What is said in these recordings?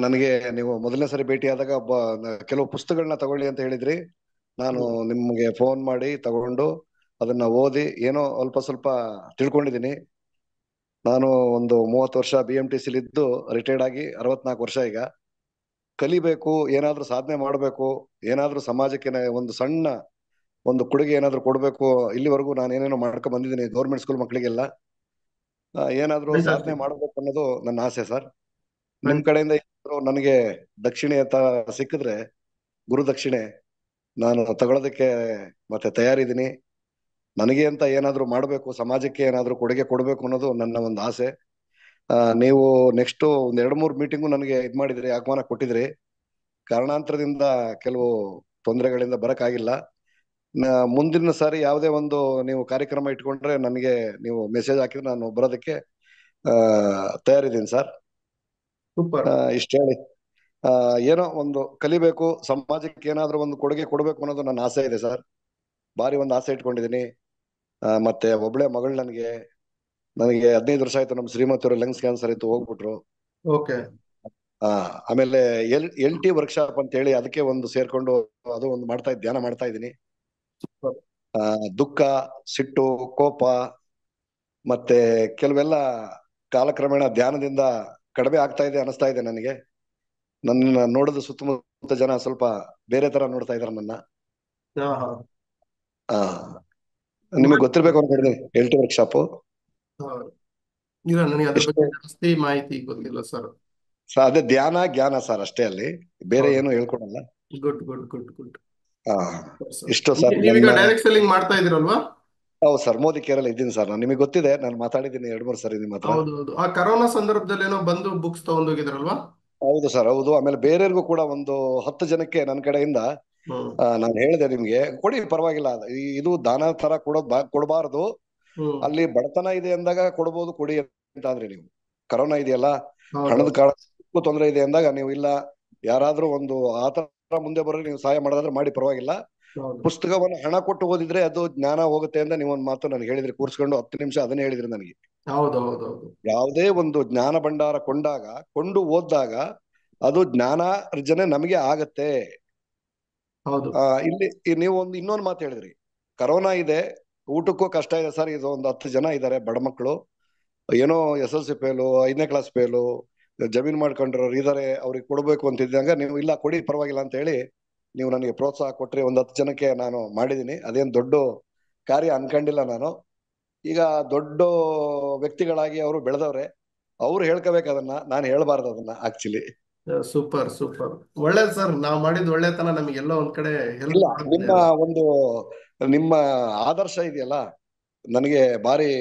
ನನಗೆ ನೀವು ಮೊದಲನೇ ಸರಿ ಭೇಟಿಯಾದಾಗ ಕೆಲವು ಪುಸ್ತಕಗಳನ್ನ ತಗೊಳ್ಳಿ ಅಂತ ಹೇಳಿದ್ರಿ. ನಾನು ಹ್ಮ್. ನಿಮ್ಗೆ ಫೋನ್ ಮಾಡಿ ತಗೊಂಡು ಅದನ್ನ ಓದಿ ಏನೋ ಅಲ್ಪ ಸ್ವಲ್ಪ ತಿಳ್ಕೊಂಡಿದ್ದೀನಿ. ನಾನು ಒಂದು 30 ವರ್ಷ BMTC ಇದ್ದು ರಿಟೈರ್ಡ್ ಆಗಿ 64 ವರ್ಷ ಈಗ. ಕಲಿಬೇಕು, ಏನಾದ್ರೂ ಸಾಧನೆ ಮಾಡಬೇಕು, ಏನಾದ್ರೂ ಸಮಾಜಕ್ಕೆ ಒಂದು ಸಣ್ಣ ಒಂದು ಕೊಡುಗೆ ಏನಾದ್ರೂ ಕೊಡಬೇಕು. ಇಲ್ಲಿವರೆಗೂ ನಾನು ಏನೇನೋ ಮಾಡ್ಕೊಂಡ್ ಬಂದಿದ್ದೀನಿ ಗೌರ್ಮೆಂಟ್ ಸ್ಕೂಲ್ ಮಕ್ಕಳಿಗೆಲ್ಲ. ಏನಾದ್ರೂ ಸಾಧನೆ ಫ್ಯಾಂಟಾಸ್ಟಿಕ್. ಮಾಡಬೇಕು ಅನ್ನೋದು ನನ್ನ ಆಸೆ ಸರ್. ನಿಮ್ ಫ್ಯಾಂಟ್ ಕಡೆಯಿಂದ ಏನಾದ್ರು ನನಗೆ ದಕ್ಷಿಣೆ ಅಂತ ಸಿಕ್ಕಿದ್ರೆ, ಗುರು ದಕ್ಷಿಣೆ, ನಾನು ತಗೊಳ್ಳೋದಕ್ಕೆ ಮತ್ತೆ ತಯಾರಿದ್ದೀನಿ. ನನಗೆ ಅಂತ ಏನಾದ್ರೂ ಮಾಡಬೇಕು, ಸಮಾಜಕ್ಕೆ ಏನಾದ್ರೂ ಕೊಡುಗೆ ಕೊಡಬೇಕು ಅನ್ನೋದು ನನ್ನ ಒಂದು ಆಸೆ. ನೀವು ನೆಕ್ಸ್ಟ್ ಒಂದ್ 2-3 ಮೀಟಿಂಗು ನನಗೆ ಇದ್ ಮಾಡಿದ್ರಿ, ಆಹ್ವಾನ ಕೊಟ್ಟಿದ್ರಿ. ಕಾರಣಾಂತರದಿಂದ ಕೆಲವು ತೊಂದರೆಗಳಿಂದ ಬರಕ್ಕಾಗಿಲ್ಲ. ಮುಂದಿನ ಸಾರಿ ಯಾವುದೇ ಒಂದು ನೀವು ಕಾರ್ಯಕ್ರಮ ಇಟ್ಕೊಂಡ್ರೆ ನನಗೆ ನೀವು ಮೆಸೇಜ್ ಹಾಕಿದ್ರೆ ನಾನು ಬರೋದಕ್ಕೆ ಆ ತಯಾರಿದ್ದೀನಿ ಸರ್. ಸೂಪರ್. ಇಷ್ಟ ಹೇಳಿ. ಆ ಏನೋ ಒಂದು ಕಲಿಬೇಕು, ಸಮಾಜಕ್ಕೆ ಏನಾದ್ರೂ ಒಂದು ಕೊಡುಗೆ ಕೊಡಬೇಕು ಅನ್ನೋದು ನನ್ನ ಆಸೆ ಇದೆ ಸರ್. ಭಾರಿ ಒಂದು ಆಸೆ ಇಟ್ಕೊಂಡಿದ್ದೀನಿ. ಮತ್ತೆ ಒಬ್ಳೆ ಮಗಳು ನನಗೆ. ನನಗೆ 15 ವರ್ಷ ಆಯ್ತು, ನಮ್ಮ ಶ್ರೀಮತಿಯವರು ಲಂಗ್ಸ್ ಕ್ಯಾನ್ಸರ್ ಇತ್ತು, ಹೋಗ್ಬಿಟ್ರು. ಓಕೆ. ಆ ಆಮೇಲೆ LT ವರ್ಕ್ಶಾಪ್ ಅಂತ ಹೇಳಿ ಅದಕ್ಕೆ ಒಂದು ಸೇರ್ಕೊಂಡು ಅದು ಒಂದು ಧ್ಯಾನ ಮಾಡ್ತಾ ಇದ್ದೀನಿ. ಸೂಪರ್. ದುಃಖ, ಸಿಟ್ಟು, ಕೋಪ ಮತ್ತೆ ಕೆಲವೆಲ್ಲ ಕಾಲಕ್ರಮೇಣ ಧ್ಯಾನದಿಂದ ಕಡಿಮೆ ಆಗ್ತಾ ಇದೆ ಅನಿಸ್ತಾ ಇದೆ ನನಗೆ. ನನ್ನ ನೋಡಿದ ಸುತ್ತಮುತ್ತ ಜನ ಸ್ವಲ್ಪ ಬೇರೆ ತರ ನೋಡ್ತಾ ಇದಾರೆ ನನ್ನ. ಹಾ ಹಾ. ಆ ನಿಮಗೆ ಗೊತ್ತಿರ್ಬೇಕು ಅನ್ಕೊಂಡಿದ್ದೀನಿ LT ವರ್ಕ್ಶಾಪ್. ಹಾ. ಇಲ್ಲ, ನನಗೆ ಅದ್ರ ಎಷ್ಟು ಬಗ್ಗೆ ಜಾಸ್ತಿ ಮಾಹಿತಿ ಗೊತ್ತಿಲ್ಲ ಸರ್. ಅದೇ ಧ್ಯಾನ ಜ್ಞಾನ ಸರ್ ಅಷ್ಟೇ, ಅಲ್ಲಿ ಬೇರೆ ಹೌದು. ಏನು ಹೇಳ್ಕೊಡಲ್ಲ. Good good good good. ಆ ಸರ್, ಇಷ್ಟು ಸರ್ ನೀವೀಗ ನನ್ನ. ಡೈರೆಕ್ಟ್ ಸೆಲ್ಲಿಂಗ್ ಮಾಡ್ತಾ ಇದೀರಲ್ವಾ? ಹೌದು ಸರ್, ಮೋದಿ ಕೇರಳ ಇದ್ದೀನಿ ಸರ್. ನಾನು ನಿಮಗೆ ಗೊತ್ತಿದೆ, ನಾನು ಮಾತಾಡಿದ್ದೀನಿ 2-3 ಸರಿ ನಿಮ್ಮ ಹತ್ರ. ಹೌದು ಹೌದು, ಆ ಕರೋನಾ ಸಂದರ್ಭದಲ್ಲಿ ಏನೋ ಬಂದು ಬುಕ್ಸ್ ತಗೊಂಡೋಗಿದ್ರಲ್ವಾ? ಹೌದು ಸರ್, ಹೌದು. ಆಮೇಲೆ ಬೇರೆಯವ್ರಿಗೂ ಕೂಡ ಒಂದು 10 ಜನಕ್ಕೆ ನನ್ನ ಕಡೆಯಿಂದ ಹ್ಮ್ ನಾನು ಹೇಳಿದೆ, ನಿಮ್ಗೆ ಕೊಡಿ ಪರವಾಗಿಲ್ಲ, ಇದು ದಾನ ತರ ಕೊಡಬಾರದು. ಹ್ಮ್. ಅಲ್ಲಿ ಬಡತನ ಇದೆ ಅಂದಾಗ ಕೊಡ್ಬೋದು, ಕೊಡಿ ಅಂತ ಅಂದ್ರೆ ನೀವು. ಕರೋನಾ ಇದೆಯಲ್ಲ, ಹಣದ ಹೌದೌದು. ಕಾಳ ತೊಂದರೆ ಇದೆ ಅಂದಾಗ ನೀವು ಇಲ್ಲ, ಯಾರಾದ್ರೂ ಒಂದು ಆತರ ಮುಂದೆ ಬರೋರು ನೀವು ಸಹಾಯ ಮಾಡೋದಾದ್ರೆ ಮಾಡಿ, ಪರವಾಗಿಲ್ಲ. ಹೌದು ಪುಸ್ತಕವನ್ನು ಹಣ ಕೊಟ್ಟು ಓದಿದ್ರೆ ಅದು ಜ್ಞಾನ ಹೋಗುತ್ತೆ ಅಂತ ನೀವೊಂದು ಮಾತು ನನಗೆ ಹೇಳಿದ್ರಿ, ಕೂರ್ಸ್ಕೊಂಡು 10 ನಿಮಿಷ ಅದನ್ನೇ ಹೇಳಿದ್ರಿ ನನಗೆ. ಹೌದು ಹೌದು ಹೌದು. ಯಾವುದೇ ಒಂದು ಜ್ಞಾನ ಭಂಡಾರ ಕೊಂಡು ಓದಿದಾಗ ಅದು ಜ್ಞಾನಾರ್ಜನೆ ನಮಗೆ ಆಗತ್ತೆ. ಹೌದು. ಇಲ್ಲಿ ನೀವು ಇನ್ನೊಂದು ಮಾತು ಹೇಳಿದ್ರಿ, ಕರೋನಾ ಇದೆ, ಊಟಕ್ಕೂ ಕಷ್ಟ ಇದೆ ಸರ್. ಇದು ಒಂದು 10 ಜನ ಇದ್ದಾರೆ ಬಡ ಮಕ್ಕಳು, ಏನೋ SLC ಫೇಲು, 5ನೇ ಕ್ಲಾಸ್ ಫೇಲು, ಜಮೀನ್ ಮಾಡ್ಕೊಂಡಿರೋರು ಇದಾರೆ, ಅವ್ರಿಗೆ ಕೊಡ್ಬೇಕು ಅಂತಿದ್ದಂಗ ನೀವು ಇಲ್ಲ ಕೊಡಿ ಪರವಾಗಿಲ್ಲ ಅಂತ ಹೇಳಿ ನೀವು ನನಗೆ ಪ್ರೋತ್ಸಾಹ ಕೊಟ್ರಿ. ಒಂದು 10 ಜನಕ್ಕೆ ನಾನು ಮಾಡಿದ್ದೀನಿ. ಅದೇನ್ ದೊಡ್ಡ ಕಾರ್ಯ ಅನ್ಕೊಂಡಿಲ್ಲ ನಾನು. ಈಗ ದೊಡ್ಡ ವ್ಯಕ್ತಿಗಳಾಗಿ ಅವರು ಬೆಳೆದವ್ರೆ, ಅವ್ರು ಹೇಳ್ಕೋಬೇಕು ಅದನ್ನ, ನಾನು ಹೇಳ್ಬಾರ್ದು ಅದನ್ನ ಆಕ್ಚುಲಿ. Super super. ಒಳ್ಳೇದು ಸರ್, ನಾವು ಮಾಡಿದ ಒಳ್ಳೆತನ ನಮಗೆ ಎಲ್ಲೋ ಒಂದ್ ಕಡೆ ಹೆಲ್ಪ್ ಇಲ್ಲ, ಮಾಡುತ್ತೆ ನಿಮ್ಮ ಅದು. ಒಂದು ನಿಮ್ಮ ಆದರ್ಶ ಇದೆಯಲ್ಲ, ನನಗೆ ಬಾರಿ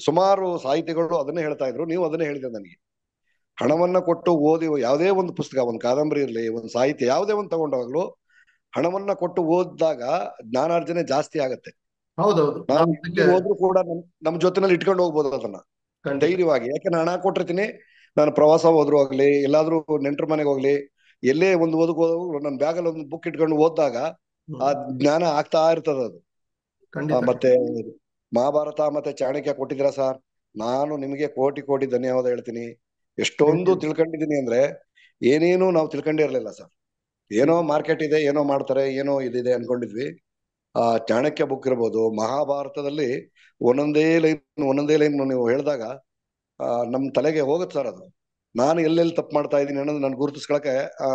ಸುಮಾರು ಸಾಹಿತಿಗಳು ಅದನ್ನೇ ಹೇಳ್ತಾ ಇದ್ರು, ನೀವು ಅದನ್ನೇ ಹೇಳಿದ್ರೆ ನನಗೆ. ಹಣವನ್ನ ಕೊಟ್ಟು ಓದಿ ಯಾವುದೇ ಒಂದು ಪುಸ್ತಕ, ಒಂದು ಕಾದಂಬರಿ ಇರಲಿ, ಒಂದು ಸಾಹಿತ್ಯ ಯಾವುದೇ ಒಂದು ತಗೊಂಡಾಗ್ಲು ಹಣವನ್ನ ಕೊಟ್ಟು ಓದಿದಾಗ ಜ್ಞಾನಾರ್ಜನೆ ಜಾಸ್ತಿ ಆಗತ್ತೆ. ಹೌದೌದು, ನಾವು ನಾವು ಎಲ್ಲಿ ಅದಕ್ಕೆ ಹೋದ್ರು ಕೂಡ ನಮ್ ಜೊತೆನಲ್ಲಿ ಇಟ್ಕೊಂಡು ಹೋಗ್ಬೋದು ಅದನ್ನ ಖಂಡಿತ. ಧೈರ್ಯವಾಗಿ. ಯಾಕೆ ನಾನು ಹಣ ಕೊಟ್ಟಿರ್ತೀನಿ, ನಾನು ಪ್ರವಾಸ ಹೋದ್ರು ಆಗ್ಲಿ, ಎಲ್ಲಾದ್ರೂ ನೆಂಟರ ಮನೆಗೆ ಹೋಗ್ಲಿ, ಎಲ್ಲೇ ಒಂದು ಹೋದ್ರು ನನ್ನ ಬ್ಯಾಗಲ್ಲಿ ಒಂದು ಬುಕ್ ಇಟ್ಕೊಂಡು ಓದಿದಾಗ ಆ ಹ್ಮ್. ಜ್ಞಾನ ಆಗ್ತಾ ಇರ್ತದ ಅದು. ಖಂಡಿತ ಮತ್ತೆ ಖಂಡಿತ. ಮಹಾಭಾರತ ಮತ್ತೆ ಚಾಣಕ್ಯ ಕೊಟ್ಟಿದ್ದೀರಾ ಸರ್, ನಾನು ನಿಮಗೆ ಕೋಟಿ ಕೋಟಿ ಧನ್ಯವಾದ ಹೇಳ್ತೀನಿ. ಥ್ಯಾಂಕ್ ಎಷ್ಟೊಂದು ಯು. ತಿಳ್ಕೊಂಡಿದ್ದೀನಿ ಅಂದ್ರೆ ಏನೇನು ನಾವು ತಿಳ್ಕೊಂಡಿರ್ಲಿಲ್ಲ ಸರ್. ಏನೋ ಮಾರ್ಕೆಟ್ ಇದೆ, ಏನೋ ಮಾಡ್ತಾರೆ, ಏನೋ ಇದಿದೆ ಅನ್ಕೊಂಡಿದ್ವಿ. ಚಾಣಕ್ಯ ಬುಕ್ ಇರ್ಬೋದು, ಮಹಾಭಾರತದಲ್ಲಿ ಒಂದೊಂದೇ ಲೈನ್ ನೀವು ಹೇಳಿದಾಗ ನಮ್ ತಲೆಗೆ ಹೋಗುತ್ತೆ ಸರ್ ಅದು. ನಾನು ಎಲ್ಲೆಲ್ಲಿ ತಪ್ಪು ಮಾಡ್ತಾ ಇದ್ದೀನಿ ಅನ್ನೋದು ನನ್ಗೆ ಗುರುತಿಸ್ಕೊಳಕ್ಕೆ ಆ,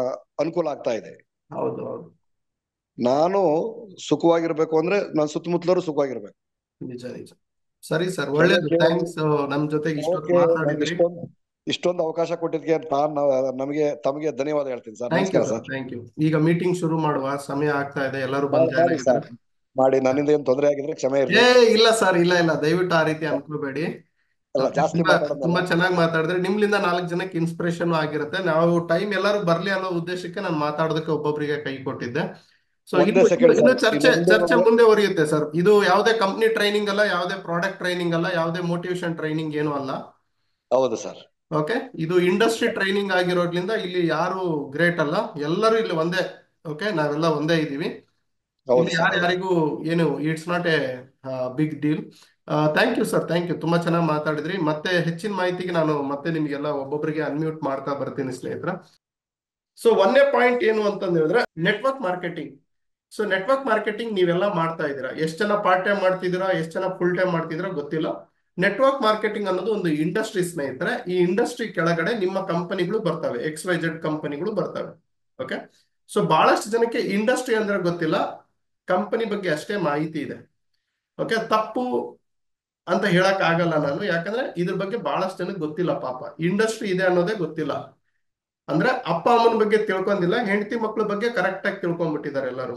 ಅನುಕೂಲ ಆಗ್ತಾ ಇದೆ. ಹೌದು ಹೌದು. ನಾನು ಸುಖವಾಗಿರ್ಬೇಕು ಅಂದ್ರೆ ನನ್ನ ಸುತ್ತಮುತ್ತಲರು ಸುಖವಾಗಿರ್ಬೇಕು. ನಿಜ ನಿಜ. ಸರಿ ಸರ್, ಕ್ಷಮೆ ಒಳ್ಳೇದು. ಕೇಳೋದು. ಥ್ಯಾಂಕ್ಸ್ ನಮ್ ಜೊತೆಗೆ ಇಷ್ಟೊತ್ತು ಓಕೆ, ನನ್ಗೆ ಮಾತಾಡಿದ್ರಿ. ಇಷ್ಟೊಂದು ಅವಕಾಶ ಕೊಟ್ಟಿದ್ದಕ್ಕೆ ತಮಗೆ ಧನ್ಯವಾದ ಹೇಳ್ತೀನಿ ಸರ್. ಥ್ಯಾಂಕ್ ಯು ನಮಸ್ಕಾರ ಸರ್, ಸರ್. Thank you. ಈಗ ಮೀಟಿಂಗ್ ಶುರು ಮಾಡುವ ಸಮಯ ಆಗ್ತಾ ಇದೆ, ಎಲ್ಲರೂ ಬಂದ್ ಜಾಯ್ನ್ ಮಾಡಿ ಆಗಿದ್ದಾರೆ. ಸರ್, ಮಾಡಿ. ನನ್ನಿಂದ ಏನು ತೊಂದರೆ ಆಗಿದ್ರೆ ಕ್ಷಮೆ ಏ ಇರ್ಲಿ. ಇಲ್ಲ ಸರ್, ಇಲ್ಲ ಇಲ್ಲ, ದಯವಿಟ್ಟು ಆ ರೀತಿ ಅನ್ಕೋಬೇಡಿ. ಅಲ್ಲ, ಜಾಸ್ತಿ ತುಂಬಾ ಮಾತಾಡೋದಲ್ಲ. ತುಂಬಾ ಚೆನ್ನಾಗಿ ಮಾತಾಡಿದ್ರೆ ನಿಮ್ಲಿಂದ 4 ಜನಕ್ಕೆ ಇನ್ಸ್ಪಿರೇಷನ್ ಆಗಿರುತ್ತೆ. ನಾವು ಟೈಮ್ ಎಲ್ಲರೂ ಬರ್ಲಿ ಅನ್ನೋ ಉದ್ದೇಶಕ್ಕೆ ನಾನು ಮಾತಾಡೋದಕ್ಕೆ ಒಬ್ಬೊಬ್ಬರಿಗೆ ಕೈ ಕೊಟ್ಟಿದ್ದೆ. ಸೊ ಒಂದೇ ಇನ್ನು ಇನ್ನು ಸೆಕೆಂಡ್ ಇನ್ನು ಸರ್, ಚರ್ಚೆ ಇನ್ನೊಂದೇ ಚರ್ಚೆ ಒಂದು. ಮುಂದೆ ಒರಿಯುತ್ತೆ ಸರ್. ಇದು ಯಾವುದೇ ಕಂಪ್ನಿ ಟ್ರೈನಿಂಗ್ ಅಲ್ಲ, ಯಾವುದೇ ಪ್ರಾಡಕ್ಟ್ ಟ್ರೈನಿಂಗ್ ಅಲ್ಲ, ಯಾವುದೇ ಮೋಟಿವೇಶನ್ ಟ್ರೈನಿಂಗ್ ಏನು ಅಲ್ಲ. ಹೌದು ಸರ್. ಓಕೆ, ಇದು ಇಂಡಸ್ಟ್ರಿ ಟ್ರೈನಿಂಗ್ ಆಗಿರೋದ್ರಿಂದ ಇಲ್ಲಿ ಯಾರು ಗ್ರೇಟ್ ಅಲ್ಲ, ಎಲ್ಲರೂ ಇಲ್ಲಿ ಒಂದೇ. ಓಕೆ, ನಾವೆಲ್ಲ ಒಂದೇ ಇದ್ದೀವಿ ಹೌದು ಇಲ್ಲಿ, ಸರ್, ಹೌದು. ಯಾರ್ಯಾರಿಗೂ ಏನು it's not a big deal. Thank you sir, thank you. ತುಂಬಾ ಚೆನ್ನಾಗಿ ಮಾತಾಡಿದ್ರಿ. ಮತ್ತೆ ಹೆಚ್ಚಿನ ಮಾಹಿತಿಗೆ ನಾನು ಮತ್ತೆ ನಿಮಗೆಲ್ಲ ಒಬ್ಬೊಬ್ಬರಿಗೆ ಅನ್ಮ್ಯೂಟ್ ಮಾಡ್ತಾ ಬರ್ತೀನಿ ಸ್ನೇಹಿತರ. ಸೊ ಒಂದೇ ಪಾಯಿಂಟ್ ಏನು ಅಂತಂದ್ ಹೇಳಿದ್ರೆ network marketing. So network marketing ನೀವೆಲ್ಲ ಮಾಡ್ತಾ ಇದ್ದೀರಾ, ಎಷ್ಟು ಜನ ಪಾರ್ಟ್ ಟೈಮ್ ಮಾಡ್ತಿದ್ದೀರಾ, ಎಷ್ಟು ಜನ ಫುಲ್ ಟೈಮ್ ಮಾಡ್ತಿದ್ದೀರಾ ಗೊತ್ತಿಲ್ಲ. ನೆಟ್ವರ್ಕ್ ಮಾರ್ಕೆಟಿಂಗ್ ಅನ್ನೋದು ಒಂದು ಇಂಡಸ್ಟ್ರಿ ಸ್ನೇಹಿತರೆ. ಈ ಇಂಡಸ್ಟ್ರಿ ಕೆಳಗಡೆ ನಿಮ್ಮ ಕಂಪನಿಗಳು ಬರ್ತವೆ, XYZ ಕಂಪನಿಗಳು ಬರ್ತವೆ. ಓಕೆ, ಸೊ ಬಹಳಷ್ಟು ಜನಕ್ಕೆ ಇಂಡಸ್ಟ್ರಿ ಅಂದ್ರೆ ಗೊತ್ತಿಲ್ಲ, ಕಂಪನಿ ಬಗ್ಗೆ ಅಷ್ಟೇ ಮಾಹಿತಿ ಇದೆ. ಓಕೆ, ತಪ್ಪು ಅಂತ ಹೇಳಕ್ ಆಗಲ್ಲ ನಾನು, ಯಾಕಂದ್ರೆ ಇದ್ರ ಬಗ್ಗೆ ಬಹಳಷ್ಟು ಜನಕ್ಕೆ ಗೊತ್ತಿಲ್ಲ. ಪಾಪ ಇಂಡಸ್ಟ್ರಿ ಇದೆ ಅನ್ನೋದೇ ಗೊತ್ತಿಲ್ಲ. ಅಂದ್ರೆ ಅಪ್ಪ ಅಮ್ಮನ ಬಗ್ಗೆ ತಿಳ್ಕೊಂಡಿಲ್ಲ, ಹೆಂಡತಿ ಮಕ್ಳ ಬಗ್ಗೆ ಕರೆಕ್ಟ್ ಆಗಿ ತಿಳ್ಕೊಂಡ್ಬಿಟ್ಟಿದ್ದಾರೆ ಎಲ್ಲರೂ.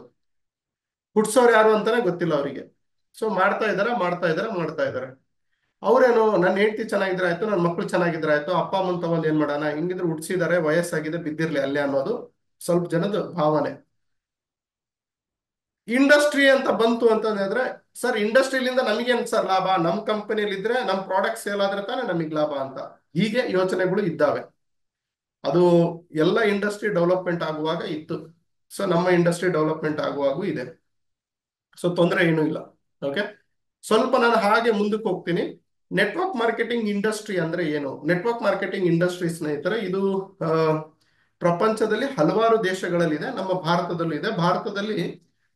ಹುಡ್ಸೋರು ಯಾರು ಅಂತಾನೆ ಗೊತ್ತಿಲ್ಲ ಅವರಿಗೆ. ಸೊ ಮಾಡ್ತಾ ಇದಾರೆ ಮಾಡ್ತಾ ಇದಾರೆ ಮಾಡ್ತಾ ಇದಾರೆ. ಅವ್ರೇನು ನನ್ನ ಹೆಂಡತಿ ಚೆನ್ನಾಗಿದ್ರೆ ಆಯ್ತು, ನನ್ನ ಮಕ್ಳು ಚೆನ್ನಾಗಿದ್ರೆ ಆಯ್ತು, ಅಪ್ಪ ಅಮ್ಮನ್ ತಗೊಂಡ್ ಏನ್ ಮಾಡೋಣ, ಹಿಂಗಿದ್ರೆ ಹುಡ್ಸಿದಾರೆ, ವಯಸ್ಸಾಗಿದೆ, ಬಿದ್ದಿರ್ಲಿ ಅಲ್ಲೇ ಅನ್ನೋದು ಸ್ವಲ್ಪ ಜನದ ಭಾವನೆ. ಇಂಡಸ್ಟ್ರಿ ಅಂತ ಬಂತು ಅಂತಂದ್ರೆ, ಸರ್ ಇಂಡಸ್ಟ್ರಿಲಿಂದ ನಮಗೇನ್ ಸರ್ ಲಾಭ, ನಮ್ ಕಂಪನಿಯಲ್ಲಿ ಇದ್ರೆ ನಮ್ ಪ್ರಾಡಕ್ಟ್ ಸೇಲ್ ಆದ್ರೆ ತಾನೇ ನಮಗ್ ಲಾಭ ಅಂತ ಹೀಗೆ ಯೋಚನೆಗಳು ಇದ್ದಾವೆ. ಅದು ಎಲ್ಲ ಇಂಡಸ್ಟ್ರಿ ಡೆವಲಪ್ಮೆಂಟ್ ಆಗುವಾಗ ಇತ್ತು. ಸೊ ನಮ್ಮ ಇಂಡಸ್ಟ್ರಿ ಡೆವಲಪ್ಮೆಂಟ್ ಆಗುವಾಗೂ ಇದೆ. ಸೊ ತೊಂದರೆ ಏನೂ ಇಲ್ಲ. ಓಕೆ, ಸ್ವಲ್ಪ ನಾನು ಹಾಗೆ ಮುಂದಕ್ಕೆ ಹೋಗ್ತೀನಿ. ನೆಟ್ವರ್ಕ್ ಮಾರ್ಕೆಟಿಂಗ್ ಇಂಡಸ್ಟ್ರಿ ಅಂದ್ರೆ ಏನು? ನೆಟ್ವರ್ಕ್ ಮಾರ್ಕೆಟಿಂಗ್ ಇಂಡಸ್ಟ್ರಿ ಸ್ನೇಹಿತರೆ, ಇದು ಪ್ರಪಂಚದಲ್ಲಿ ಹಲವಾರು ದೇಶಗಳಲ್ಲಿದೆ, ನಮ್ಮ ಭಾರತದಲ್ಲೂ ಇದೆ. ಭಾರತದಲ್ಲಿ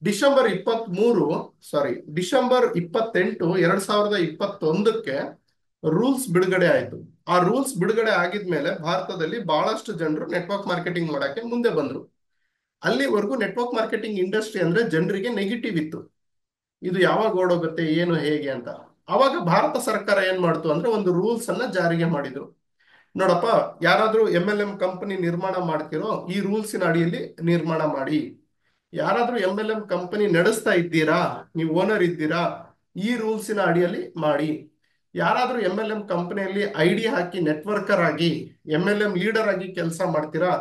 ಡಿಸೆಂಬರ್ 28 2021ಕ್ಕೆ ರೂಲ್ಸ್ ಬಿಡುಗಡೆ ಆಯ್ತು. ಆ ರೂಲ್ಸ್ ಬಿಡುಗಡೆ ಆಗಿದ್ಮೇಲೆ ಭಾರತದಲ್ಲಿ ಬಹಳಷ್ಟು ಜನರು ನೆಟ್ವರ್ಕ್ ಮಾರ್ಕೆಟಿಂಗ್ ಮಾಡಕ್ಕೆ ಮುಂದೆ ಬಂದ್ರು. ಅಲ್ಲಿವರೆಗೂ ನೆಟ್ವರ್ಕ್ ಮಾರ್ಕೆಟಿಂಗ್ ಇಂಡಸ್ಟ್ರಿ ಅಂದ್ರೆ ಜನರಿಗೆ ನೆಗೆಟಿವ್ ಇತ್ತು, ಇದು ಯಾವಾಗ ಓಡೋಗುತ್ತೆ ಏನು ಹೇಗೆ ಅಂತ. ಅವಾಗ ಭಾರತ ಸರ್ಕಾರ ಏನ್ ಮಾಡ್ತು ಅಂದ್ರೆ ಒಂದು ರೂಲ್ಸ್ ಅನ್ನ ಜಾರಿಗೆ ಮಾಡಿದ್ರು. ನೋಡಪ್ಪ, ಯಾರಾದ್ರೂ MLM ಕಂಪನಿ ನಿರ್ಮಾಣ ಮಾಡ್ತಿರೋ ಈ ರೂಲ್ಸಿನ ಅಡಿಯಲ್ಲಿ ನಿರ್ಮಾಣ ಮಾಡಿ. ಯಾರಾದ್ರೂ MLM ಕಂಪನಿ ನಡೆಸ್ತಾ ಇದ್ದೀರಾ, ನೀವು ಓನರ್ ಇದ್ದೀರಾ, ಈ ರೂಲ್ಸಿನ ಅಡಿಯಲ್ಲಿ ಮಾಡಿ. ಯಾರಾದ್ರೂ MLM ಕಂಪನಿಯಲ್ಲಿ ID ಹಾಕಿ ನೆಟ್ವರ್ಕರ್ ಆಗಿ MLM ಲೀಡರ್ ಆಗಿ ಕೆಲಸ ಮಾಡ್ತೀರಾ,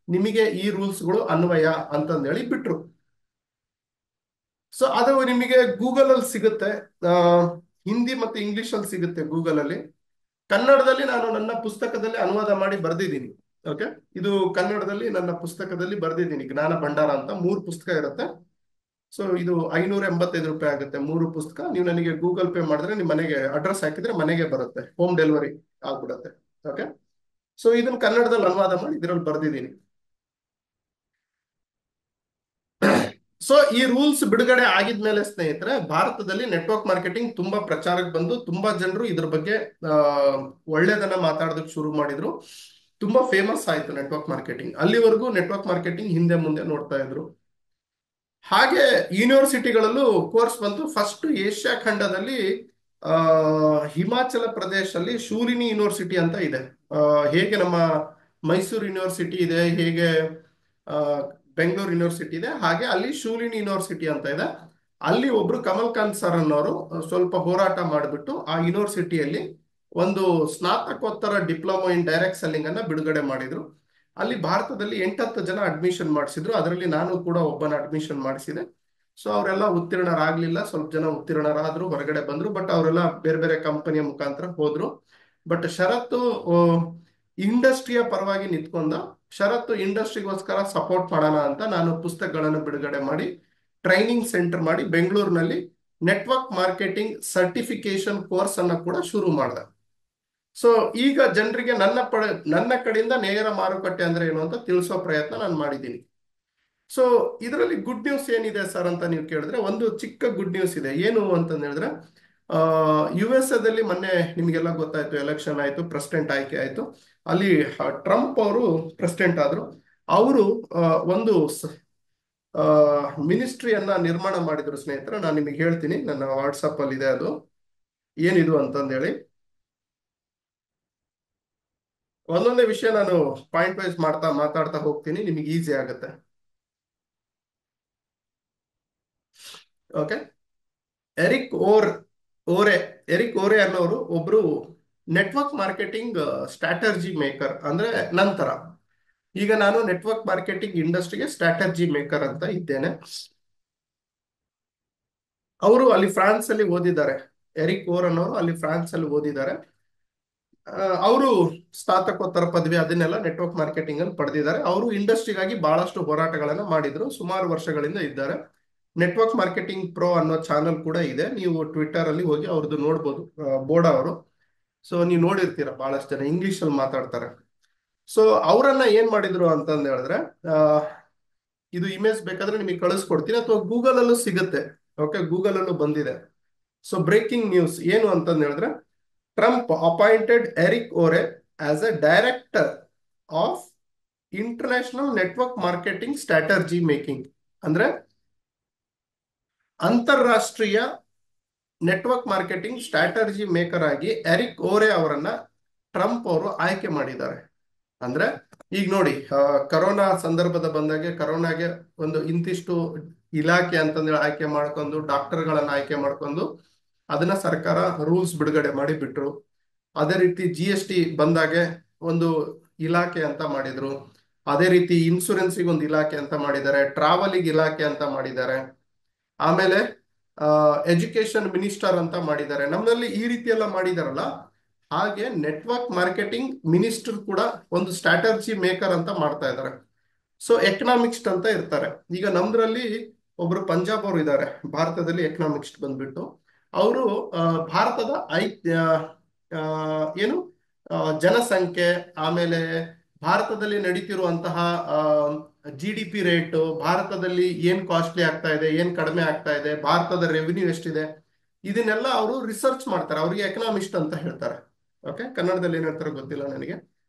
ನಿಮಗೆ ಈ ರೂಲ್ಸ್ಗಳು ಅನ್ವಯ ಅಂತಂದೇಳಿ ಬಿಟ್ರು. ಸೊ ಅದು ನಿಮಗೆ ಗೂಗಲ್ ಅಲ್ಲಿ ಸಿಗುತ್ತೆ, ಹಿಂದಿ ಮತ್ತು ಇಂಗ್ಲಿಷ್ ಅಲ್ಲಿ ಸಿಗುತ್ತೆ ಗೂಗಲ್ ಅಲ್ಲಿ. ಕನ್ನಡದಲ್ಲಿ ನಾನು ನನ್ನ ಪುಸ್ತಕದಲ್ಲಿ ಅನುವಾದ ಮಾಡಿ ಬರ್ದಿದ್ದೀನಿ. ಓಕೆ, ಇದು ಕನ್ನಡದಲ್ಲಿ ನನ್ನ ಪುಸ್ತಕದಲ್ಲಿ ಬರ್ದಿದ್ದೀನಿ, ಜ್ಞಾನ ಭಂಡಾರ ಅಂತ. 3 ಪುಸ್ತಕ ಇರುತ್ತೆ. ಸೊ ಇದು 585 ರೂಪಾಯಿ ಆಗುತ್ತೆ 3 ಪುಸ್ತಕ. ನೀವು ನನಗೆ ಗೂಗಲ್ ಪೇ ಮಾಡಿದ್ರೆ ನಿಮ್ಮ ಮನೆಗೆ ಅಡ್ರೆಸ್ ಹಾಕಿದ್ರೆ ಮನೆಗೆ ಬರುತ್ತೆ, ಹೋಮ್ ಡೆಲಿವರಿ ಆಗ್ಬಿಡುತ್ತೆ. ಓಕೆ, ಸೊ ಇದನ್ನ ಕನ್ನಡದಲ್ಲಿ ಅನುವಾದ ಮಾಡಿ ಇದರಲ್ಲಿ ಬರ್ದಿದ್ದೀನಿ. ಸೊ ಈ ರೂಲ್ಸ್ ಬಿಡುಗಡೆ ಆಗಿದ್ಮೇಲೆ ಸ್ನೇಹಿತರೆ, ಭಾರತದಲ್ಲಿ ನೆಟ್ವರ್ಕ್ ಮಾರ್ಕೆಟಿಂಗ್ ತುಂಬಾ ಪ್ರಚಾರಕ್ಕೆ ಬಂದು ತುಂಬಾ ಜನರು ಇದ್ರ ಬಗ್ಗೆ ಒಳ್ಳೇದನ್ನ ಮಾತಾಡೋದಕ್ಕೆ ಶುರು ಮಾಡಿದ್ರು. ತುಂಬಾ ಫೇಮಸ್ ಆಯ್ತು ನೆಟ್ವರ್ಕ್ ಮಾರ್ಕೆಟಿಂಗ್. ಅಲ್ಲಿವರೆಗೂ ನೆಟ್ವರ್ಕ್ ಮಾರ್ಕೆಟಿಂಗ್ ಹಿಂದೆ ಮುಂದೆ ನೋಡ್ತಾ ಇದ್ರು. ಹಾಗೆ ಯೂನಿವರ್ಸಿಟಿಗಳಲ್ಲೂ ಕೋರ್ಸ್ ಬಂತು. ಫಸ್ಟ್ ಏಷ್ಯಾ ಖಂಡದಲ್ಲಿ ಹಿಮಾಚಲ ಪ್ರದೇಶಲ್ಲಿ ಶೂಲಿನಿ ಯೂನಿವರ್ಸಿಟಿ ಅಂತ ಇದೆ. ಹೇಗೆ ನಮ್ಮ ಮೈಸೂರು ಯೂನಿವರ್ಸಿಟಿ ಇದೆ, ಹೇಗೆ ಬೆಂಗಳೂರು ಯೂನಿವರ್ಸಿಟಿ ಇದೆ, ಹಾಗೆ ಅಲ್ಲಿ ಶೂಲಿನಿ ಯೂನಿವರ್ಸಿಟಿ ಅಂತ ಇದೆ. ಅಲ್ಲಿ ಒಬ್ರು ಕಮಲ್ಕಾಂತ್ ಸರ್ ಅನ್ನೋರು ಸ್ವಲ್ಪ ಹೋರಾಟ ಮಾಡಿಬಿಟ್ಟು ಆ ಯೂನಿವರ್ಸಿಟಿಯಲ್ಲಿ ಒಂದು ಸ್ನಾತಕೋತ್ತರ ಡಿಪ್ಲೊಮಾ ಇನ್ ಡೈರೆಕ್ಟ್ ಸೆಲ್ಲಿಂಗ್ ಅನ್ನ ಬಿಡುಗಡೆ ಮಾಡಿದ್ರು. ಅಲ್ಲಿ ಭಾರತದಲ್ಲಿ 8-10 ಜನ ಅಡ್ಮಿಷನ್ ಮಾಡಿಸಿದ್ರು, ಅದರಲ್ಲಿ ನಾನು ಕೂಡ ಒಬ್ಬನ ಅಡ್ಮಿಷನ್ ಮಾಡಿಸಿದೆ. ಸೊ ಅವರೆಲ್ಲ ಉತ್ತೀರ್ಣರಾಗ್ಲಿಲ್ಲ, ಸ್ವಲ್ಪ ಜನ ಉತ್ತೀರ್ಣರಾದ್ರು, ಹೊರಗಡೆ ಬಂದ್ರು. ಬಟ್ ಅವರೆಲ್ಲ ಬೇರೆ ಬೇರೆ ಕಂಪನಿಯ ಮುಖಾಂತರ ಹೋದ್ರು. ಬಟ್ ಷರತ್ತು ಇಂಡಸ್ಟ್ರಿಯ ಪರವಾಗಿ ನಿಂತ್ಕೊಂಡ. ಷರತ್ತು ಇಂಡಸ್ಟ್ರಿಗೋಸ್ಕರ ಸಪೋರ್ಟ್ ಮಾಡೋಣ ಅಂತ ನಾನು ಪುಸ್ತಕಗಳನ್ನು ಬಿಡುಗಡೆ ಮಾಡಿ ಟ್ರೈನಿಂಗ್ ಸೆಂಟರ್ ಮಾಡಿ ಬೆಂಗಳೂರಿನಲ್ಲಿ ನೆಟ್ವರ್ಕ್ ಮಾರ್ಕೆಟಿಂಗ್ ಸರ್ಟಿಫಿಕೇಶನ್ ಕೋರ್ಸ್ ಅನ್ನ ಕೂಡ ಶುರು ಮಾಡಿದೆ. ಸೊ ಈಗ ಜನರಿಗೆ ನನ್ನ ಕಡೆಯಿಂದ ನೇರ ಮಾರುಕಟ್ಟೆ ಅಂದ್ರೆ ಏನು ಅಂತ ತಿಳಿಸೋ ಪ್ರಯತ್ನ ನಾನು ಮಾಡಿದ್ದೀನಿ. ಸೊ ಇದರಲ್ಲಿ ಗುಡ್ ನ್ಯೂಸ್ ಏನಿದೆ ಸರ್ ಅಂತ ನೀವು ಕೇಳಿದ್ರೆ, ಒಂದು ಚಿಕ್ಕ ಗುಡ್ ನ್ಯೂಸ್ ಇದೆ. ಏನು ಅಂತಂದು ಹೇಳಿದ್ರೆ, USA ಮೊನ್ನೆ ನಿಮಗೆಲ್ಲ ಗೊತ್ತಾಯ್ತು, ಎಲೆಕ್ಷನ್ ಆಯ್ತು, ಪ್ರೆಸಿಡೆಂಟ್ ಆಯ್ಕೆ ಆಯ್ತು. ಅಲ್ಲಿ ಟ್ರಂಪ್ ಅವರು ಪ್ರೆಸಿಡೆಂಟ್ ಆದ್ರು. ಅವರು ಒಂದು ಮಿನಿಸ್ಟ್ರಿಯನ್ನ ನಿರ್ಮಾಣ ಮಾಡಿದ್ರು ಸ್ನೇಹಿತರೆ. ನಾನು ನಿಮಗೆ ಹೇಳ್ತೀನಿ, ನನ್ನ ವಾಟ್ಸಪ್ ಅಲ್ಲಿ ಇದೆ ಅದು ಏನಿದು ಅಂತಂದೇಳಿ. ಒಂದೊಂದೇ ವಿಷಯ ನಾನು ಪಾಯಿಂಟ್ ವೈಸ್ ಮಾತಾಡ್ತಾ ಹೋಗ್ತೀನಿ, ನಿಮಗೆ ಈಸಿ ಆಗುತ್ತೆ. ಓಕೆ, ಎರಿಕ್ ಓರೆ ಅನ್ನೋರು ಒಬ್ರು ನೆಟ್ವರ್ಕ್ ಮಾರ್ಕೆಟಿಂಗ್ ಸ್ಟ್ರಾಟಜಿ ಮೇಕರ್. ಅಂದ್ರೆ ನಂತರ ಈಗ ನಾನು ನೆಟ್ವರ್ಕ್ ಮಾರ್ಕೆಟಿಂಗ್ ಇಂಡಸ್ಟ್ರಿಗೆ ಸ್ಟ್ರಾಟಜಿ ಮೇಕರ್ ಅಂತ ಇದ್ದೇನೆ. ಅವರು ಅಲ್ಲಿ ಫ್ರಾನ್ಸ್ ಅಲ್ಲಿ ಓದಿದ್ದಾರೆ. ಎರಿಕ್ ಓರ್ ಅನ್ನೋರು ಅಲ್ಲಿ ಫ್ರಾನ್ಸ್ ಅಲ್ಲಿ ಓದಿದ್ದಾರೆ. ಅವರು ಸ್ನಾತಕೋತ್ತರ ಪದವಿ ಅದನ್ನೆಲ್ಲ ನೆಟ್ವರ್ಕ್ ಮಾರ್ಕೆಟಿಂಗ್ ಅಲ್ಲಿ ಪಡೆದಿದ್ದಾರೆ. ಅವರು ಇಂಡಸ್ಟ್ರಿಗಾಗಿ ಬಹಳಷ್ಟು ಹೋರಾಟಗಳನ್ನ ಮಾಡಿದ್ರು, ಸುಮಾರು ವರ್ಷಗಳಿಂದ ಇದ್ದಾರೆ. ನೆಟ್ವರ್ಕ್ ಮಾರ್ಕೆಟಿಂಗ್ ಪ್ರೋ ಅನ್ನೋ ಚಾನಲ್ ಕೂಡ ಇದೆ, ನೀವು ಟ್ವಿಟರ್ ಅಲ್ಲಿ ಹೋಗಿ ಅವ್ರದ್ದು ನೋಡ್ಬೋದು. ಬೋರ್ಡ್ ಅವರು, ಸೊ ನೀವು ನೋಡಿರ್ತೀರ, ಬಹಳಷ್ಟು ಜನ ಇಂಗ್ಲಿಷ್ ಅಲ್ಲಿ ಮಾತಾಡ್ತಾರೆ. ಸೊ ಅವರನ್ನ ಏನ್ ಮಾಡಿದ್ರು ಅಂತಂದ್ ಹೇಳಿದ್ರೆ, ಆ, ಇದು ಇಮೇಜ್ ಬೇಕಾದ್ರೆ ನಿಮಗೆ ಕಳಿಸ್ಕೊಡ್ತೀನಿ, ಅಥವಾ ಗೂಗಲ್ ಅಲ್ಲೂ ಸಿಗುತ್ತೆ. ಓಕೆ, ಗೂಗಲ್ ಅಲ್ಲೂ ಬಂದಿದೆ. ಸೊ ಬ್ರೇಕಿಂಗ್ ನ್ಯೂಸ್ ಏನು ಅಂತಂದ್ ಹೇಳಿದ್ರೆ, Trump appointed Eric Ore as a director of international network marketing strategy making. ಅಂದ್ರೆ ಅಂತಾರಾಷ್ಟ್ರೀಯ ನೆಟ್ವರ್ಕ್ ಮಾರ್ಕೆಟಿಂಗ್ ಸ್ಟ್ರಾಟಜಿ ಮೇಕರ್ ಆಗಿ ಎರಿಕ್ ಓರೆ ಅವರನ್ನ ಟ್ರಂಪ್ ಅವರು ಆಯ್ಕೆ ಮಾಡಿದ್ದಾರೆ. ಅಂದ್ರೆ ಈಗ ನೋಡಿ, ಕರೋನಾ ಸಂದರ್ಭದ ಬಂದಾಗೆ ಕರೋನಾಗೆ ಒಂದು ಇಂತಿಷ್ಟು ಇಲಾಖೆ ಅಂತಂದೇಳಿ ಆಯ್ಕೆ ಮಾಡ್ಕೊಂಡು, ಡಾಕ್ಟರ್ಗಳನ್ನ ಆಯ್ಕೆ ಮಾಡ್ಕೊಂಡು ಅದನ್ನ ಸರ್ಕಾರ ರೂಲ್ಸ್ ಬಿಡುಗಡೆ ಮಾಡಿ ಬಿಟ್ರು. ಅದೇ ರೀತಿ GST ಬಂದಾಗೆ ಒಂದು ಇಲಾಖೆ ಅಂತ ಮಾಡಿದ್ರು. ಅದೇ ರೀತಿ ಇನ್ಶೂರೆನ್ಸಿಗೆ ಒಂದು ಇಲಾಖೆ ಅಂತ ಮಾಡಿದ್ದಾರೆ, ಟ್ರಾವೆಲಿಗೆ ಇಲಾಖೆ ಅಂತ ಮಾಡಿದ್ದಾರೆ. ಆಮೇಲೆ ಎಜುಕೇಶನ್ ಮಿನಿಸ್ಟರ್ ಅಂತ ಮಾಡಿದ್ದಾರೆ. ನಮ್ಮಲ್ಲಿ ಈ ರೀತಿ ಎಲ್ಲ ಮಾಡಿದಾರಲ್ಲ, ಹಾಗೆ ನೆಟ್ವರ್ಕ್ ಮಾರ್ಕೆಟಿಂಗ್ ಮಿನಿಸ್ಟರ್ ಕೂಡ ಒಂದು ಸ್ಟ್ರಾಟಜಿ ಮೇಕರ್ ಅಂತ ಮಾಡ್ತಾ ಇದ್ದಾರೆ. ಸೊ ಎಕನಾಮಿಕ್ಸ್ಟ್ ಅಂತ ಇರ್ತಾರೆ. ಈಗ ನಮ್ದ್ರಲ್ಲಿ ಒಬ್ರು ಪಂಜಾಬ್ ಅವರು ಇದ್ದಾರೆ ಭಾರತದಲ್ಲಿ, ಎಕನಾಮಿಕ್ಸ್ಟ್ ಬಂದ್ಬಿಟ್ಟು ಅವರು ಭಾರತದ ಆ, ಆ, ಏನು ಜನಸಂಖ್ಯೆ, ಆಮೇಲೆ ಭಾರತದಲ್ಲಿ ನಡೀತಿರುವಂತಹ GDP ರೇಟ್, ಭಾರತದಲ್ಲಿ ಏನ್ ಕಾಸ್ಟ್ಲಿ ಆಗ್ತಾ ಇದೆ, ಏನ್ ಕಡಿಮೆ ಆಗ್ತಾ ಇದೆ, ಭಾರತದ ರೆವಿನ್ಯೂ ಎಷ್ಟಿದೆ, ಇದನ್ನೆಲ್ಲ ಅವರು ರಿಸರ್ಚ್ ಮಾಡ್ತಾರೆ. ಅವ್ರಿಗೆ ಎಕನಾಮಿಸ್ಟ್ ಅಂತ ಹೇಳ್ತಾರೆ. ಓಕೆ, ಕನ್ನಡದಲ್ಲಿ ಏನ್ ಹೇಳ್ತಾರೆ ಗೊತ್ತಿಲ್ಲ ನನಗೆ.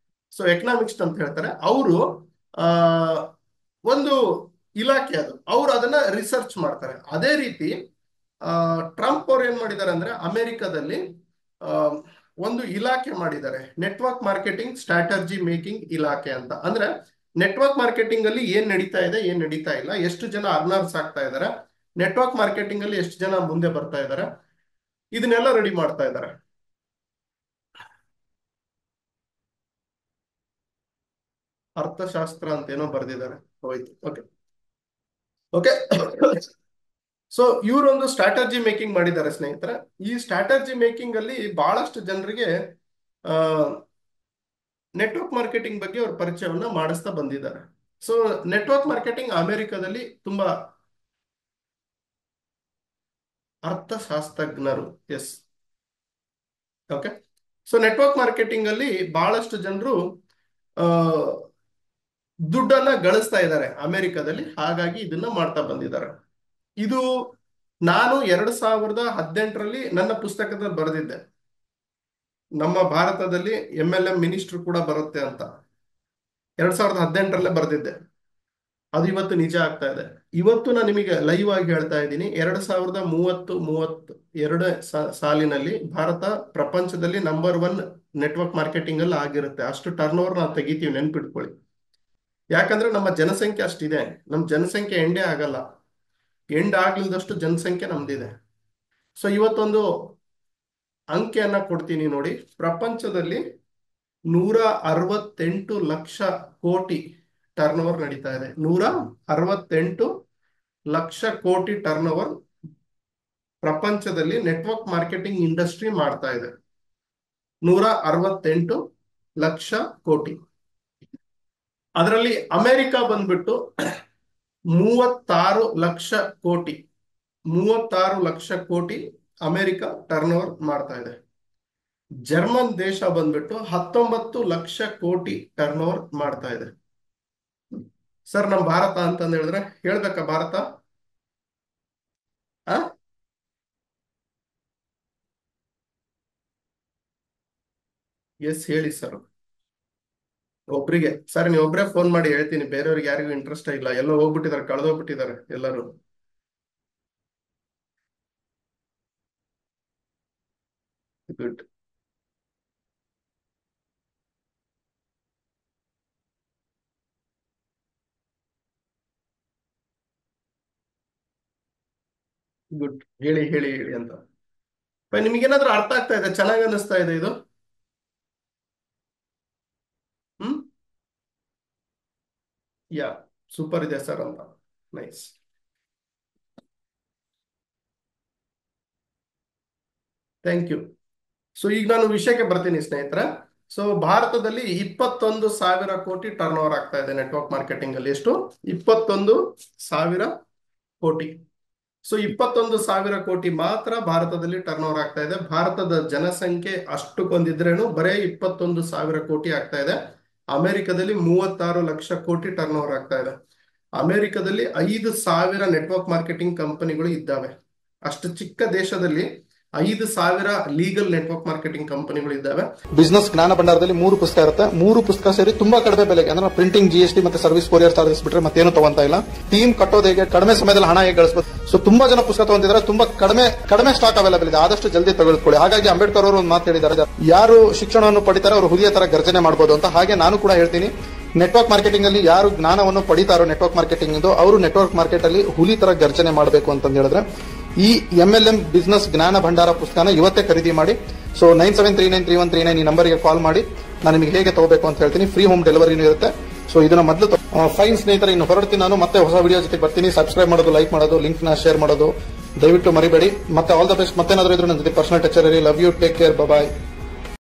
ಸೊ ಎಕನಾಮಿಕ್ಸ್ಟ್ ಅಂತ ಹೇಳ್ತಾರೆ ಅವರು. ಆ ಒಂದು ಇಲಾಖೆ ಅದು, ಅವ್ರು ಅದನ್ನ ರಿಸರ್ಚ್ ಮಾಡ್ತಾರೆ. ಅದೇ ರೀತಿ ಟ್ರಂಪ್ ಅವ್ರು ಏನ್ ಮಾಡಿದ್ದಾರೆ ಅಂದ್ರೆ, ಅಮೆರಿಕದಲ್ಲಿ ಆ, ಒಂದು ಇಲಾಖೆ ಮಾಡಿದ್ದಾರೆ, ನೆಟ್ವರ್ಕ್ ಮಾರ್ಕೆಟಿಂಗ್ ಸ್ಟ್ರಾಟಜಿ ಮೇಕಿಂಗ್ ಇಲಾಖೆ ಅಂತ. ಅಂದ್ರೆ ನೆಟ್ವರ್ಕ್ ಮಾರ್ಕೆಟಿಂಗ್ ಅಲ್ಲಿ ಏನ್ ನಡೀತಾ ಇದೆ, ಏನ್ ನಡೀತಾ ಇಲ್ಲ, ಎಷ್ಟು ಜನ ಅರ್ನರ್ಸ್ ಆಗ್ತಾ ಇದಾರೆ, ನೆಟ್ವರ್ಕ್ ಮಾರ್ಕೆಟಿಂಗ್ ಅಲ್ಲಿ ಎಷ್ಟು ಜನ ಮುಂದೆ ಬರ್ತಾ ಇದಾರೆ, ಇದನ್ನೆಲ್ಲ ರೆಡಿ ಮಾಡ್ತಾ ಇದ್ದಾರೆ. ಅರ್ಥಶಾಸ್ತ್ರ ಅಂತ ಏನೋ ಬರ್ದಿದ್ದಾರೆ, ಹೋಯ್ತು. Okay okay. ಸೊ ಇವರೊಂದು ಸ್ಟ್ರಾಟಜಿ ಮೇಕಿಂಗ್ ಮಾಡಿದ್ದಾರೆ ಸ್ನೇಹಿತರೆ. ಈ ಸ್ಟ್ರಾಟಜಿ ಮೇಕಿಂಗ್ ಅಲ್ಲಿ ಬಹಳಷ್ಟು ಜನರಿಗೆ ನೆಟ್ವರ್ಕ್ ಮಾರ್ಕೆಟಿಂಗ್ ಬಗ್ಗೆ ಅವ್ರ ಪರಿಚಯವನ್ನ ಮಾಡಿಸ್ತಾ ಬಂದಿದ್ದಾರೆ. ಸೊ ನೆಟ್ವರ್ಕ್ ಮಾರ್ಕೆಟಿಂಗ್ ಅಮೆರಿಕದಲ್ಲಿ ತುಂಬಾ ಅರ್ಥಶಾಸ್ತ್ರಜ್ಞರು, yes. Okay. So network marketing ಅಲ್ಲಿ ಬಹಳಷ್ಟು ಜನರು ಆ ದುಡ್ಡನ್ನ ಗಳಿಸ್ತಾ ಇದ್ದಾರೆ ಅಮೆರಿಕದಲ್ಲಿ, ಹಾಗಾಗಿ ಇದನ್ನ ಮಾಡ್ತಾ ಬಂದಿದ್ದಾರೆ. ಇದು ನಾನು 2018ರಲ್ಲಿ ನನ್ನ ಪುಸ್ತಕದಲ್ಲಿ ಬರೆದಿದ್ದೆ, ನಮ್ಮ ಭಾರತದಲ್ಲಿ MLM ಮಿನಿಸ್ಟರ್ ಕೂಡ ಬರುತ್ತೆ ಅಂತ. 2018ರಲ್ಲೇ ಬರೆದಿದ್ದೆ. ಅದು ಇವತ್ತು ನಿಜ ಆಗ್ತಾ ಇದೆ. ಇವತ್ತು ನಾನು ನಿಮಗೆ ಲೈವ್ ಆಗಿ ಹೇಳ್ತಾ ಇದ್ದೀನಿ, 2032 ಸಾಲಿನಲ್ಲಿ ಭಾರತ ಪ್ರಪಂಚದಲ್ಲಿ ನಂಬರ್ 1 ನೆಟ್ವರ್ಕ್ ಮಾರ್ಕೆಟಿಂಗ್ ಅಲ್ಲಿ ಆಗಿರುತ್ತೆ. ಅಷ್ಟು ಟರ್ನ್ ಓವರ್ ನಾವು ತೆಗಿತೀವಿ, ನೆನ್ಪಿಟ್ಕೊಳ್ಳಿ. ಯಾಕಂದ್ರೆ ನಮ್ಮ ಜನಸಂಖ್ಯೆ ಅಷ್ಟಿದೆ. ನಮ್ಮ ಜನಸಂಖ್ಯೆ ಎಂಡೇ ಆಗಲ್ಲ, ಎಂಡ್ ಆಗ್ಲಿಲ್ದಷ್ಟು ಜನಸಂಖ್ಯೆ ನಮ್ದಿದೆ. ಸೊ ಇವತ್ತೊಂದು ಅಂಕೆಯನ್ನ ಕೊಡ್ತೀನಿ ನೋಡಿ. ಪ್ರಪಂಚದಲ್ಲಿ 168 ಲಕ್ಷ ಕೋಟಿ ಟರ್ನ್ ಓವರ್ ನಡೀತಾ ಇದೆ. 168 ಲಕ್ಷ ಕೋಟಿ ಟರ್ನ್ ಓವರ್ ಪ್ರಪಂಚದಲ್ಲಿ ನೆಟ್ವರ್ಕ್ ಮಾರ್ಕೆಟಿಂಗ್ ಇಂಡಸ್ಟ್ರಿ ಮಾಡ್ತಾ ಇದೆ. 168 ಲಕ್ಷ ಕೋಟಿ. ಅದರಲ್ಲಿ ಅಮೆರಿಕ ಬಂದ್ಬಿಟ್ಟು 36 ಲಕ್ಷ ಕೋಟಿ. 36 ಲಕ್ಷ ಕೋಟಿ ಅಮೆರಿಕ ಟರ್ನ್ ಓವರ್ ಮಾಡ್ತಾ ಇದೆ. ಜರ್ಮನ್ ದೇಶ ಬಂದ್ಬಿಟ್ಟು 19 ಲಕ್ಷ ಕೋಟಿ ಟರ್ನ್ ಓವರ್ ಮಾಡ್ತಾ ಇದೆ. ಸರ್ ನಮ್ ಭಾರತ ಅಂತಂದ್ ಹೇಳಿದ್ರೆ ಹೇಳ್ಬೇಕಾ ಭಾರತ? ಆ ಎಸ್ ಹೇಳಿ ಸರ್. ಒಬ್ರಿಗೆ ಸರ್, ನೀವು ಒಬ್ರೇ ಫೋನ್ ಮಾಡಿ ಹೇಳ್ತೀನಿ, ಬೇರೆಯವ್ರಿಗೆ ಯಾರಿಗೂ ಇಂಟ್ರೆಸ್ಟ್ ಇಲ್ಲ, ಎಲ್ಲೋ ಹೋಗ್ಬಿಟ್ಟಿದ್ದಾರೆ, ಕಳೆದೋಗ್ಬಿಟ್ಟಿದ್ದಾರೆ ಎಲ್ಲರೂ. ಗುಡ್. ಗುಡ್, ಹೇಳಿ ಹೇಳಿ ಹೇಳಿ ಅಂತ. ನಿಮ್ಗೇನಾದ್ರೂ ಅರ್ಥ ಆಗ್ತಾ ಇದೆ? ಚೆನ್ನಾಗಿ ಅನಿಸ್ತಾ ಇದೆ ಇದು? ಹ್ಮ್, ಯಾ, ಸೂಪರ್ ಇದೆ ಸರ್ ಅಂತ. ನೈಸ್. Thank you. ಸೊ ಈಗ ನಾನು ವಿಷಯಕ್ಕೆ ಬರ್ತೀನಿ ಸ್ನೇಹಿತರೆ. ಸೊ ಭಾರತದಲ್ಲಿ 21,000 ಕೋಟಿ ಟರ್ನ್ ಓವರ್ ಆಗ್ತಾ ಇದೆ ನೆಟ್ವರ್ಕ್ ಮಾರ್ಕೆಟಿಂಗ್ ಅಲ್ಲಿ. ಎಷ್ಟು? 21,000 ಕೋಟಿ. ಸೊ 21,000 ಕೋಟಿ ಮಾತ್ರ ಭಾರತದಲ್ಲಿ ಟರ್ನ್ ಓವರ್ ಆಗ್ತಾ ಇದೆ. ಭಾರತದ ಜನಸಂಖ್ಯೆ ಅಷ್ಟಕ್ಕೊಂದಿದ್ರೇನು ಬರೇ 21,000 ಕೋಟಿ ಆಗ್ತಾ ಇದೆ. ಅಮೆರಿಕದಲ್ಲಿ 36 ಲಕ್ಷ ಕೋಟಿ ಟರ್ನ್ ಓವರ್ ಆಗ್ತಾ ಇದೆ. ಅಮೆರಿಕದಲ್ಲಿ 5,000 ನೆಟ್ವರ್ಕ್ ಮಾರ್ಕೆಟಿಂಗ್ ಕಂಪನಿಗಳು ಇದ್ದಾವೆ. ಅಷ್ಟು ಚಿಕ್ಕ ದೇಶದಲ್ಲಿ 5,000 ಲೀಗಲ್ ನೆಟ್ವರ್ಕ್ ಮಾರ್ಕೆಟಿಂಗ್ ಕಂಪನಿಗಳು ಇದ್ದಾವೆ. ಬಿಸ್ನೆಸ್ ಜ್ಞಾನ ಭಂಡಾರದಲ್ಲಿ 3 ಪುಸ್ತಕ ಇರುತ್ತೆ. 3 ಪುಸ್ತಕ ಸೇರಿ ತುಂಬಾ ಕಡಿಮೆ ಬೆಲೆಗೆ, ಅಂದ್ರೆ ಪ್ರಿಂಟಿಂಗ್, GST ಮತ್ತೆ ಸರ್ವಿಸ್ ಕೊರಿಯರ್ ಚಾರ್ಜಸ್ ಬಿಟ್ರೆ ಮತ್ತೇನು ತಗೊಂತ ಇಲ್ಲ. ಟೀಮ್ ಕಟ್ಟೋದು ಹೇಗೆ, ಕಡಿಮೆ ಸಮಯದಲ್ಲಿ ಹಣ ಹೇಗೆ ಗಳಿಸಬಹುದು. ಸೊ ತುಂಬಾ ಜನ ಪುಸ್ತಕ ತಗೊಂತಿದ್ದಾರೆ. ತುಂಬಾ ಕಡಿಮೆ ಸ್ಟಾಕ್ ಅವೈಲೇಬಲ್ ಇದೆ. ಆದಷ್ಟು ಜಲ್ದಿ ತೆಗೆದುಕೊಳ್ಳಿ. ಹಾಗಾಗಿ ಅಂಬೇಡ್ಕರ್ ಅವರು ಒಂದು ಮಾತು ಹೇಳಿದ್ದಾರೆ, ಯಾರು ಶಿಕ್ಷಣವನ್ನು ಪಡಿತಾರೆ ಅವರು ಹುಲಿಯ ತರ ಗರ್ಜನೆ ಮಾಡಬಹುದು ಅಂತ. ಹಾಗೆ ನಾನು ಕೂಡ ಹೇಳ್ತೀನಿ, ನೆಟ್ವರ್ಕ್ ಮಾರ್ಕೆಟಿಂಗ್ ಅಲ್ಲಿ ಯಾರು ಜ್ಞಾನವನ್ನು ಪಡಿತಾರೋ ನೆಟ್ವರ್ಕ್ ಮಾರ್ಕೆಟಿಂಗ್ ಅವರು ನೆಟ್ವರ್ಕ್ ಮಾರ್ಕೆಟ್ ಅಲ್ಲಿ ಹುಲಿ ತರ ಗರ್ಜನೆ ಮಾಡಬೇಕು ಅಂತ ಹೇಳಿದ್ರೆ ಈ MLM ಬಿಸ್ನೆಸ್ ಜ್ಞಾನ ಭಂಡಾರ ಪುಸ್ತಕನ ಇವತ್ತೇ ಖರೀದಿ ಮಾಡಿ. ಸೊ 97393139 ಈ ನಂಬರ್ಗೆ ಕಾಲ್ ಮಾಡಿ, ನಾನು ನಿಮಗೆ ಹೇಗೆ ತಗೋಬೇಕು ಅಂತ ಹೇಳ್ತೀನಿ. ಫ್ರೀ ಹೋಮ್ ಡೆಲಿವರಿನೂ ಇರುತ್ತೆ. ಸೊ ಇದನ್ನ ಮೊದಲು ಫೈನ್ ಸ್ನೇಹಿತರೆ, ಇನ್ನು ಹೊರಡ್ತೀನಿ ನಾನು. ಮತ್ತೆ ಹೊಸ ವಿಡಿಯೋ ಜೊತೆ ಬರ್ತೀನಿ. ಸಬ್ಸ್ಕ್ರೈಬ್ ಮಾಡೋದು, ಲೈಕ್ ಮಾಡೋದು, ಲಿಂಕ್ ನ ಶೇರ್ ಮಾಡೋದು ದಯವಿಟ್ಟು ಮರಿಬೇಡಿ. ಮತ್ತೆ ಆಲ್ ದ ಬೆಸ್ಟ್. ಮತ್ತೇನಾದ್ರೂ ಇದ್ರೆ ನನ್ನ ಜೊತೆ ಪರ್ಸನಲ್ ಟಚ್ ಇರಿ. Love you, take care, bye.